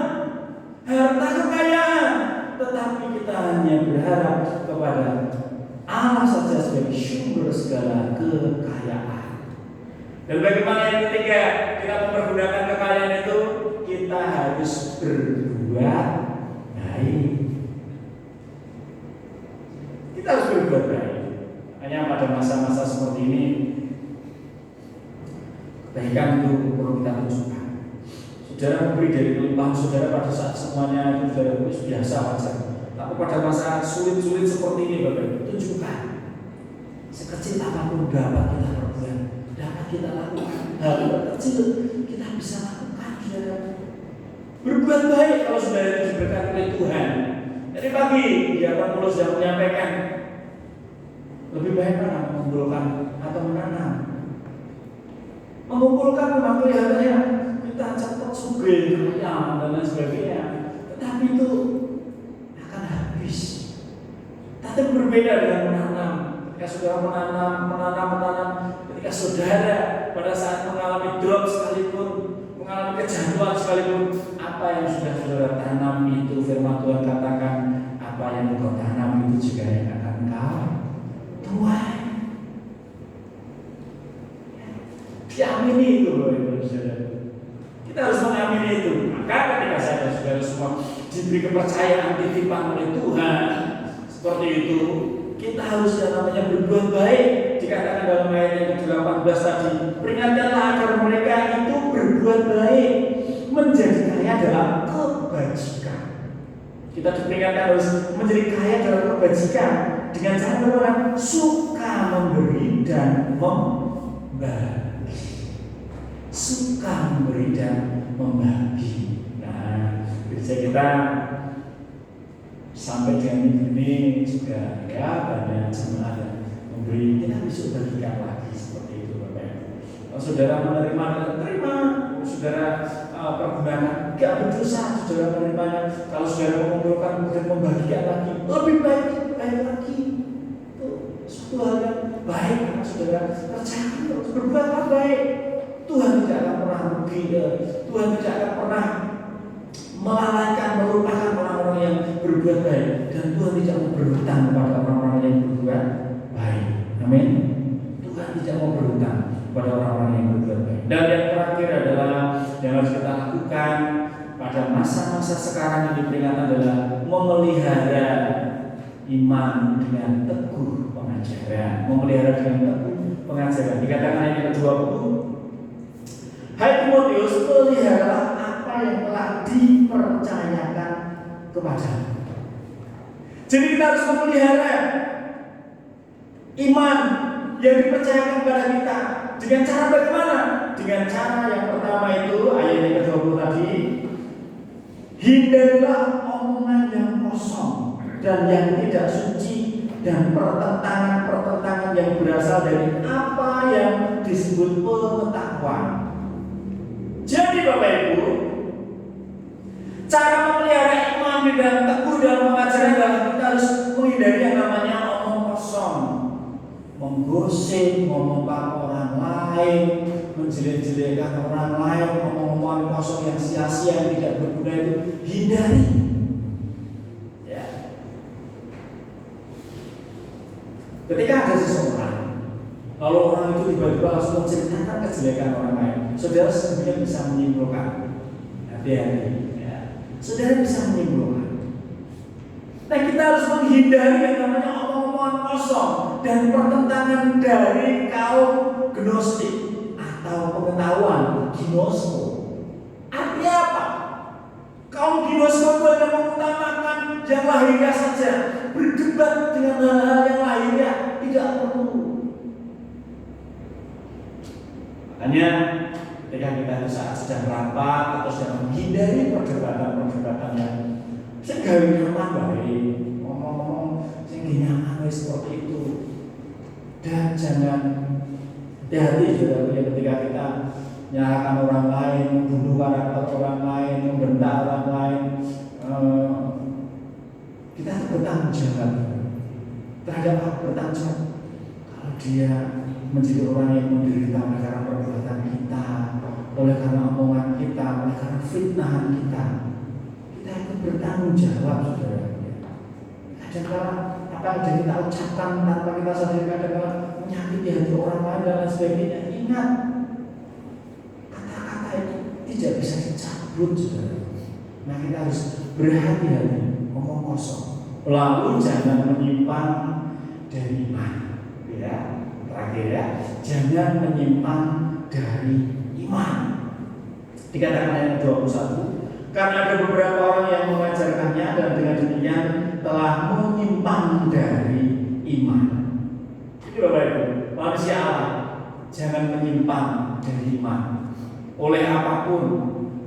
harta kekayaan, tetapi kita hanya berharap kepada Allah saja sebagai sumber segala kekayaan. Dan bagaimana yang ketiga, kita mempergunakan kekayaan itu, kita harus berbuat baik. Kita harus berbuat baik. Hanya pada masa-masa seperti ini, kebaikan itu perlu kita tunjukkan. Saudara memberi dari kelimpahan saudara pada saat semuanya itu saudara biasa wajar. Tapi pada masa sulit-sulit seperti ini Bapak, tunjukkan. Sekecil apapun dapat kita perbuat, dapat kita lakukan. Hal kecil kita bisa lakukan, saudara. Berbuat baik kalau saudara itu diberkati oleh Tuhan. Dari pagi dia Paulus yang menyampaikan, lebih baik mana mengumpulkan atau menanam. Mengumpulkan memang kelihatannya kita cepat sugih, kaya dan lain sebagainya, tetapi itu akan habis. Tapi berbeda dengan menanam. Ketika saudara menanam, ketika saudara pada saat mengalami drop sekalipun, mengalami kejatuhan sekalipun, apa yang sudah saudara tanam itu, firman Tuhan katakan, apa yang engkau tanam itu juga yang akan engkau tuai. Diamini itu saudara. Kita harus mengamini itu. Maka ketika saya dan saudara semua diberi kepercayaan titipan oleh Tuhan seperti itu, kita harus yang namanya berbuat baik. Dikatakan dalam ayat yang ke-18 tadi, peringatkanlah agar mereka itu berbuat baik, menjadi kaya dalam kebajikan. Kita diperingatkan harus menjadi kaya dalam kebajikan dengan cara suka memberi dan membagi. Suka memberi dan membagi. Nah, gereja kita sampai dengan ini juga ya banyak jemaat yang memberi, kita besok bagikan lagi seperti itu Bapak Ibu. Kalau saudara menerima, terima. Saudara pergunakan, gak berdosa saudara menerimanya. Kalau saudara mengumpulkan kemudian membagikan lagi, lebih baik lagi. Itu suatu hal yang baik karena saudara percaya terus berbuat baik. Tuhan tidak akan pernah rugi, Tuhan tidak akan pernah melalaikan, melupakan orang-orang yang berbuat baik, dan Tuhan tidak mau berhutang kepada orang-orang yang berbuat baik. Amin. Tuhan tidak mau berhutang kepada orang-orang yang berbuat baik. Dan yang terakhir adalah yang harus kita lakukan pada masa-masa sekarang ini, peringatan adalah memelihara iman dengan teguh pengajaran. Memelihara dengan teguh pengajaran. Dikatakan ayat ke-20, hai Timotius, peliharalah apa yang telah dipercayakan kepadamu. Jadi kita harus memelihara iman yang dipercayakan kepada kita. Dengan cara bagaimana? Dengan cara yang pertama itu ayat yang ke-20 tadi, hindarilah omongan yang kosong. dan yang tidak suci, dan pertentangan-pertentangan yang berasal dari apa yang disebut pengetahuan. Jadi Bapak Ibu, cara memelihara iman dan teguh dalam pengajaran adalah kita harus menghindari yang namanya omong kosong, menggosip, ngomongkan orang lain, menjelek-jelekan orang lain, ngomong-ngomongan kosong yang sia-sia, yang tidak berguna itu hindari. Ya. Ketika ada seseorang, kalau orang itu tiba-tiba langsung menceritakan kejelekan orang lain, saudara sebenarnya bisa menyimpulkan. Hati-hati. Ya. Saudara bisa menyimpulkan. Nah, kita harus menghindari yang namanya omong-omongan kosong dan pertentangan dari kaum gnostik atau pengetahuan gnosko. Artinya apa? Kaum gnosko itu hanya mengutamakan yang lahiriah saja, berdebat dengan hal-hal yang lahiriah tidak perlu. Makanya ketika kita saat sedang rapat atau sedang menghindari perdebatan-perdebatan yang segala nyaman baik, ngomong-ngomong sehingga nyaman seperti itu. Dan jangan hati-hati juga ketika kita menyalahkan orang lain, membunuh karakter orang lain, membentak orang lain. Kita harus bertanggung jawab terhadap apa? Bertanggung jawab kalau dia menjadi orang yang menderita oleh karena perbuatan kita, oleh karena omongan kita, oleh karena fitnahan kita. Kita itu bertanggung jawab, saudara. Kadang-kadang apa yang kita ucapkan tanpa kita sadari, kadang-kadang menyakiti hati orang lain dan lain sebagainya. Ingat, kata-kata itu tidak bisa dicabut, saudara. Nah, kita harus berhati-hati ngomong kosong. Lalu jangan menyimpang dari iman. Ya, terakhir ya, jangan menyimpang dari iman. Dikatakan ayat 21, karena ada beberapa orang yang mengajarkannya dan dengan demikian telah menyimpang dari iman. Jadi Bapak Ibu, manusia Allah jangan menyimpang dari iman oleh apapun,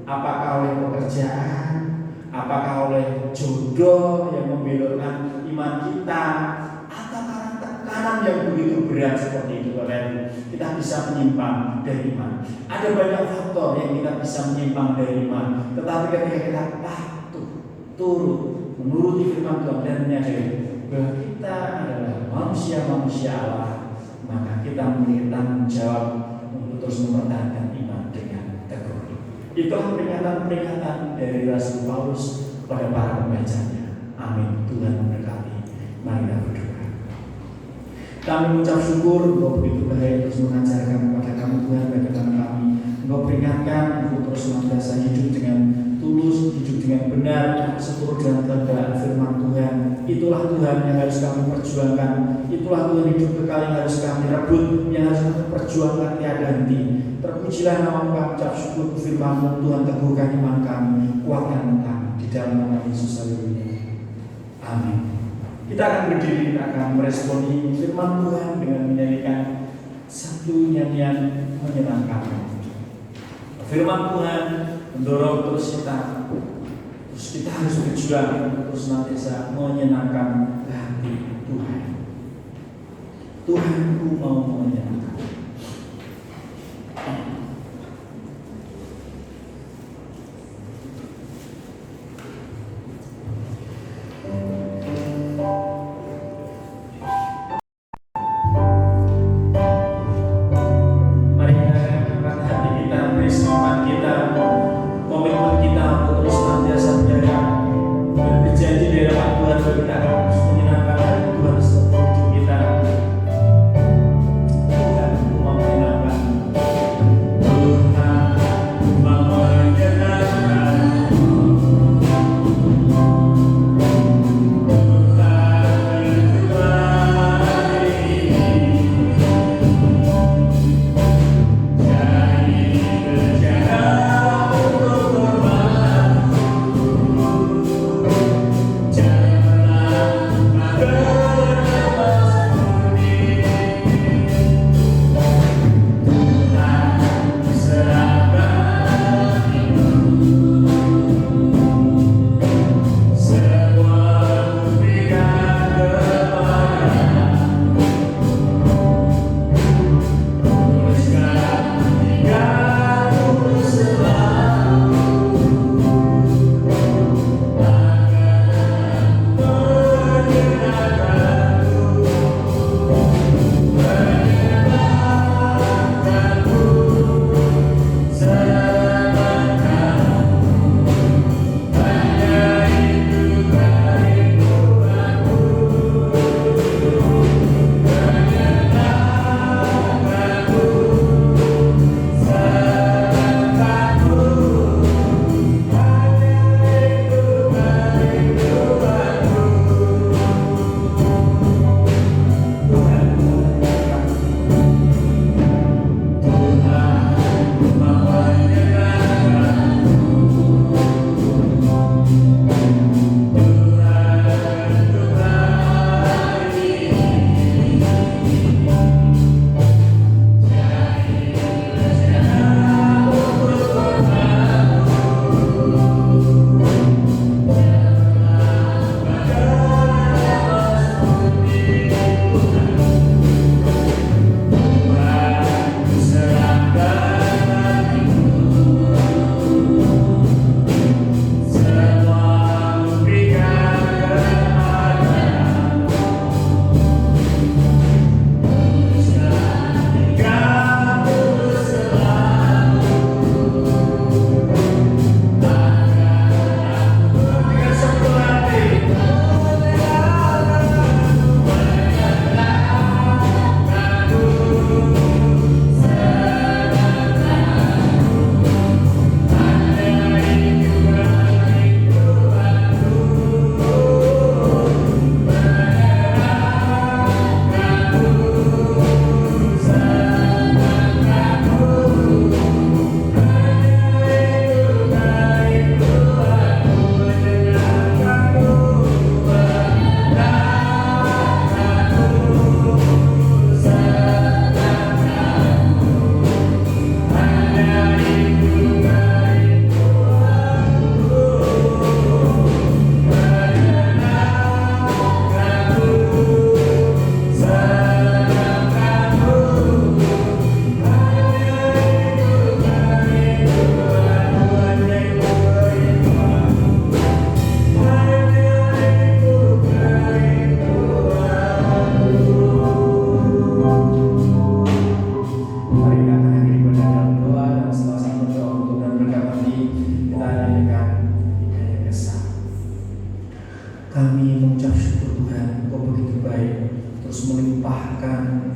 apakah oleh pekerjaan, apakah oleh jodoh yang membelokkan iman kita, atau karena tekanan yang begitu berat seperti itu. Kita bisa menyimpang dari iman. Ada banyak faktor yang kita bisa menyimpang dari iman, tetapi ketika kita patuh, turut, menuruti firman Tuhan dan menyadari bahwa kita adalah manusia-manusia Allah, maka kita memiliki tanggung jawab untuk terus mempertahankan iman dengan teguh. Itulah peringatan-peringatan dari Rasul Paulus kepada para pembacanya. Amin. Tuhan memberkati. Mari kita berdoa. Kami mengucap syukur Engkau begitu baik terus mengajarkan kepada kami Tuhan, bagaimana kami Engkau peringatkan untuk terus senantiasa hidup dengan tulus, hidup dengan benar, seturut dengan kehendak firman Tuhan. Itulah Tuhan yang harus kami perjuangkan. Itulah Tuhan hidup kekal yang harus kami rebut, yang harus kami perjuangkan tiada henti. Terpujilah nama-Mu, kami ucap syukur ke firman-Mu. Tuhan, teguhkan iman kami, kuatkan kami di dalam nama Yesus. Amin. Kita akan berdiri, kita akan meresponi firman Tuhan dengan menyanyikan satu nyanyian menyenangkan. Firman Tuhan mendorong terus kita harus berjuang terus senantiasa menyenangkan hati Tuhan. Tuhanku mau menyenangkan. Kami mengucap syukur Tuhan, Engkau begitu baik, terus melimpahkan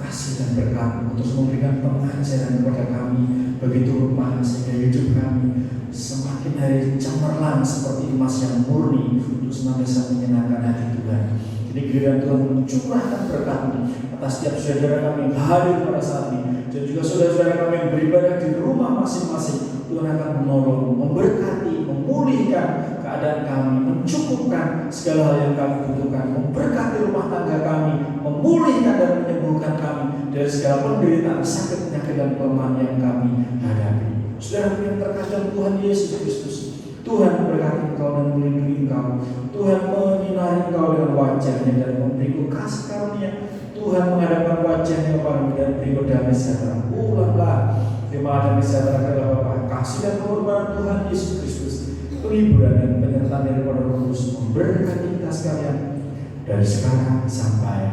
kasih dan berkat, terus memberikan pengajaran kepada kami begitu rupa sehingga hidup kami semakin hari cemerlang seperti emas yang murni untuk senantiasa menyenangkan hati Tuhan. Jadi kiranya Tuhan mencurahkan berkat-Mu atas setiap saudara kami yang hadir pada saat ini, dan juga saudara-saudara kami yang beribadah di rumah masing-masing. Tuhan akan menolong, memberkati, memulihkan keadaan kami, mencukupkan segala hal yang kami butuhkan, memberkati rumah tangga kami, memulihkan dan menyembuhkan kami dari segala penderitaan, sakit, penyakit, dan kelemahan yang kami hadapi. Saudara yang terkasih Tuhan Yesus Kristus, Tuhan memberkati engkau dan melindungi engkau. Tuhan menyinari engkau dengan wajah-Nya dan memberiku kasih karunia. Tuhan menghadapkan wajah-Nya padamu dan beriku damai sejahtera. Ulanglah terima damai sejahtera kepada Bapa, kasih dan pengorbanan Tuhan Yesus Kristus, penghiburan dan penyertaan daripada Roh Kudus memberkati kita sekalian dari sekarang sampai